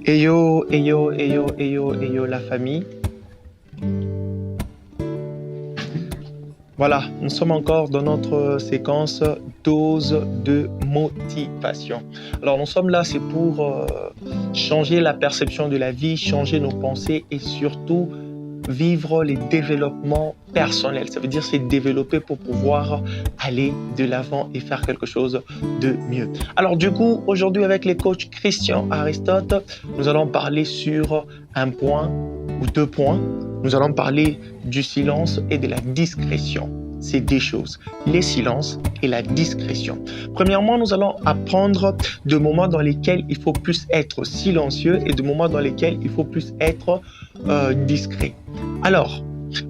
Eyo, eyo, eyo, eyo, eyo, la famille. Voilà, nous sommes encore dans notre séquence dose de motivation. Alors nous sommes là, c'est pour changer la perception de la vie, changer nos pensées et surtout vivre les développements personnels. Ça veut dire se développer pour pouvoir aller de l'avant et faire quelque chose de mieux. Alors du coup, aujourd'hui avec les coachs Christian Aristote, nous allons parler sur un point ou deux points. Nous allons parler du silence et de la discrétion. C'est deux choses, les silences et la discrétion. Premièrement, nous allons apprendre de moments dans lesquels il faut plus être silencieux et de moments dans lesquels il faut plus être discret. Alors,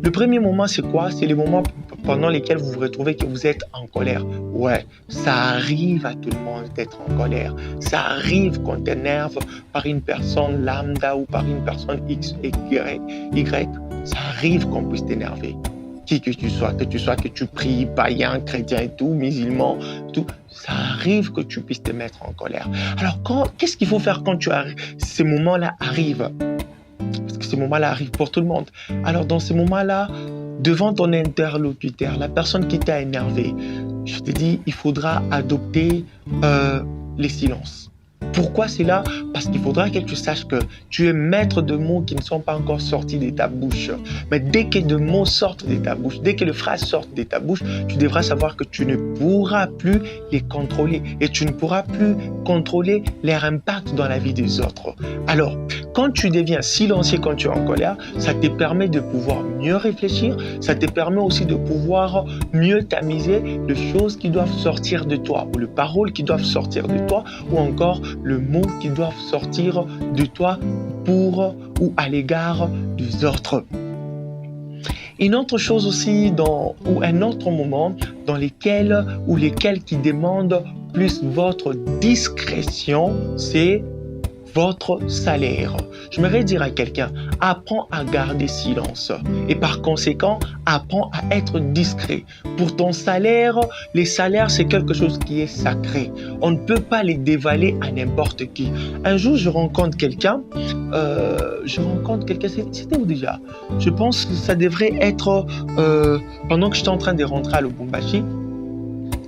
le premier moment, c'est quoi? C'est les moments pendant lesquels vous vous retrouvez que vous êtes en colère. Ouais, ça arrive à tout le monde d'être en colère. Ça arrive qu'on t'énerve par une personne lambda ou par une personne X, Y. Ça arrive qu'on puisse t'énerver. Qui que tu sois, que tu pries, païen, chrétien et tout, musulman, tout, ça arrive que tu puisses te mettre en colère. Alors, qu'est-ce qu'il faut faire quand ces moments-là arrivent? Parce que ces moments-là arrivent pour tout le monde. Alors, dans ces moments-là, devant ton interlocuteur, la personne qui t'a énervé, je te dis, il faudra adopter les silences. Pourquoi c'est là? Parce qu'il faudra que tu saches que tu es maître de mots qui ne sont pas encore sortis de ta bouche. Mais dès que des mots sortent de ta bouche, dès que les phrases sortent de ta bouche, tu devras savoir que tu ne pourras plus les contrôler et tu ne pourras plus contrôler leur impact dans la vie des autres. Alors, quand tu deviens silencieux, quand tu es en colère, ça te permet de pouvoir mieux réfléchir, ça te permet aussi de pouvoir mieux tamiser les choses qui doivent sortir de toi ou les paroles qui doivent sortir de toi ou encore le mot qui doivent sortir de toi pour ou à l'égard des autres. Une autre chose aussi ou un autre moment dans lesquels qui demandent plus votre discrétion, c'est votre salaire. J'aimerais dire à quelqu'un, apprends à garder silence et par conséquent, apprends à être discret. Pour ton salaire, les salaires, c'est quelque chose qui est sacré. On ne peut pas les dévaler à n'importe qui. Un jour, je rencontre quelqu'un, c'était où déjà? Je pense que ça devrait être pendant que j'étais en train de rentrer à Lubumbashi.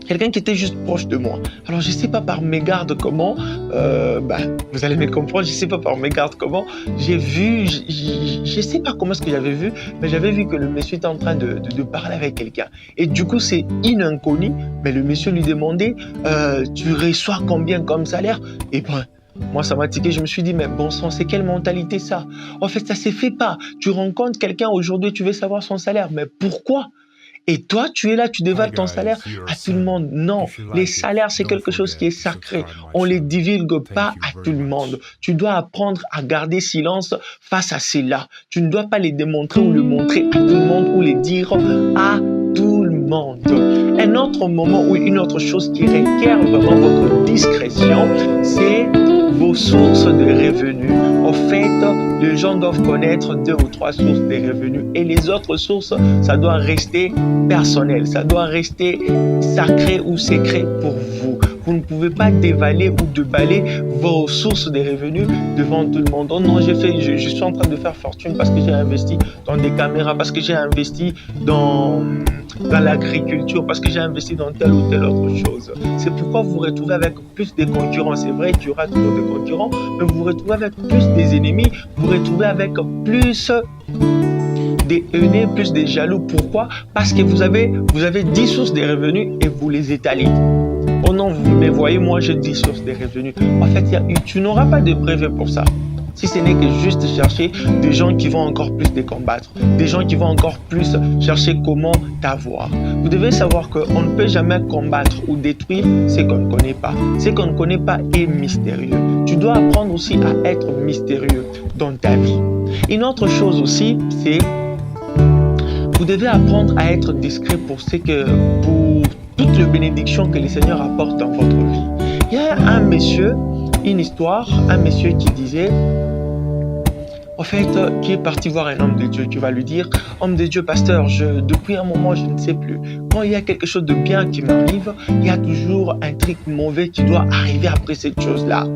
Quelqu'un qui était juste proche de moi. Alors, je ne sais pas par mégarde comment, vous allez me comprendre, je ne sais pas par mégarde comment, j'ai vu, je ne sais pas comment est-ce que j'avais vu, mais j'avais vu que le monsieur était en train de parler avec quelqu'un. Et du coup, c'est une inconnue, mais le monsieur lui demandait, tu reçois combien comme salaire? Et ben, moi, ça m'a tiqué. Je me suis dit, mais bon sang, c'est quelle mentalité ça? En fait, ça ne se fait pas. Tu rencontres quelqu'un aujourd'hui, tu veux savoir son salaire, mais pourquoi? Et toi, tu es là, tu dévales ton salaire à tout le monde. Non, les salaires, c'est quelque chose qui est sacré. On ne les divulgue pas à tout le monde. Tu dois apprendre à garder silence face à cela. Tu ne dois pas les démontrer ou le montrer à tout le monde ou les dire à tout le monde. Un autre moment ou une autre chose qui requiert vraiment votre discrétion, c'est vos sources de revenus. En fait, les gens doivent connaître 2 ou 3 sources de revenus et les autres sources, ça doit rester personnel, ça doit rester sacré ou secret pour vous. Vous ne pouvez pas dévaler ou déballer vos sources de revenus devant tout le monde. Oh non, je suis en train de faire fortune parce que j'ai investi dans des caméras, parce que j'ai investi dans l'agriculture, parce que j'ai investi dans telle ou telle autre chose. C'est pourquoi vous vous retrouvez avec plus de concurrents. C'est vrai qu'il y aura toujours des concurrents, mais vous vous retrouvez avec plus des ennemis, vous vous retrouvez avec plus des haineux, plus des jaloux. Pourquoi? Parce que vous avez 10 sources de revenus et vous les étalez. Oh non, vous me voyez, moi j'ai 10 sources de revenus. En fait, tu n'auras pas de brevet pour ça. Si ce n'est que juste chercher des gens qui vont encore plus te combattre, des gens qui vont encore plus chercher comment t'avoir. Vous devez savoir qu'on ne peut jamais combattre ou détruire ce qu'on ne connaît pas. Ce qu'on ne connaît pas est mystérieux. Tu dois apprendre aussi à être mystérieux dans ta vie. Une autre chose aussi, c'est vous devez apprendre à être discret pour toutes les bénédictions que le Seigneur apporte dans votre vie. Il y a un monsieur qui disait, en fait, qui est parti voir un homme de Dieu, qui va lui dire, homme de Dieu, pasteur, depuis un moment, je ne sais plus. Quand il y a quelque chose de bien qui m'arrive, il y a toujours un truc mauvais qui doit arriver après cette chose-là.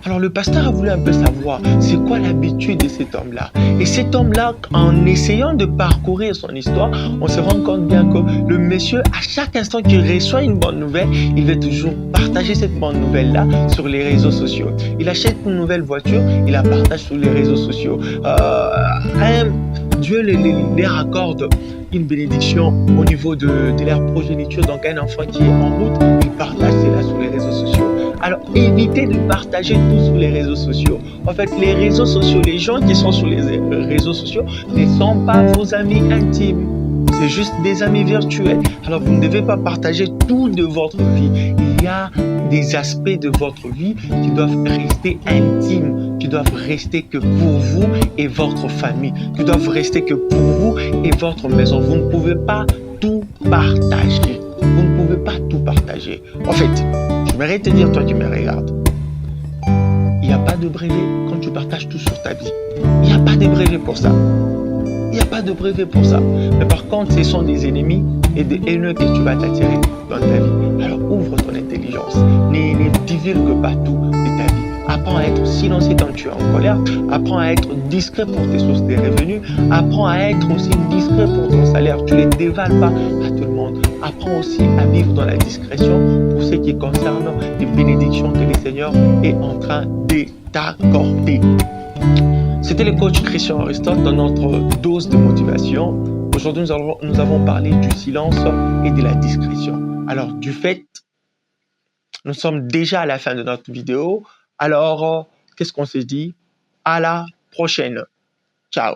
Alors le pasteur a voulu un peu savoir c'est quoi l'habitude de cet homme-là. Et cet homme-là, en essayant de parcourir son histoire, on se rend compte bien que le monsieur, à chaque instant qu'il reçoit une bonne nouvelle, il veut toujours partager cette bonne nouvelle-là sur les réseaux sociaux. Il achète une nouvelle voiture, il la partage sur les réseaux sociaux. Dieu les accorde une bénédiction au niveau de leur progéniture. Donc un enfant qui est en route, il partage cela sur les réseaux sociaux. Alors évitez de partager tout sur les réseaux sociaux. En fait, les réseaux sociaux, les gens qui sont sur les réseaux sociaux ne sont pas vos amis intimes. C'est juste des amis virtuels. Alors vous ne devez pas partager tout de votre vie. Il y a des aspects de votre vie qui doivent rester intimes, qui doivent rester que pour vous et votre famille, qui doivent rester que pour vous et votre maison. Vous ne pouvez pas tout partager. Vous ne pouvez pas tout partager. En fait, j'aimerais te dire, toi qui me regardes, il n'y a pas de brevet quand tu partages tout sur ta vie. Il n'y a pas de brevet pour ça. Il n'y a pas de brevet pour ça. Mais par contre, ce sont des ennemis et des haineux que tu vas t'attirer dans ta vie. Alors ouvre ton intelligence. Ne divulgue pas tout de ta vie. Apprends à être silencieux quand tu es en colère. Apprends à être discret pour tes sources de revenus. Apprends à être aussi discret pour ton salaire. Tu ne les dévales pas à tout le monde. Apprends aussi à vivre dans la discrétion pour ce qui concerne les bénédictions que le Seigneur est en train de t'accorder. C'était le coach Christian Aristote dans notre dose de motivation. Aujourd'hui, nous avons parlé du silence et de la discrétion. Alors, du fait, nous sommes déjà à la fin de notre vidéo. Alors, qu'est-ce qu'on se dit? À la prochaine. Ciao.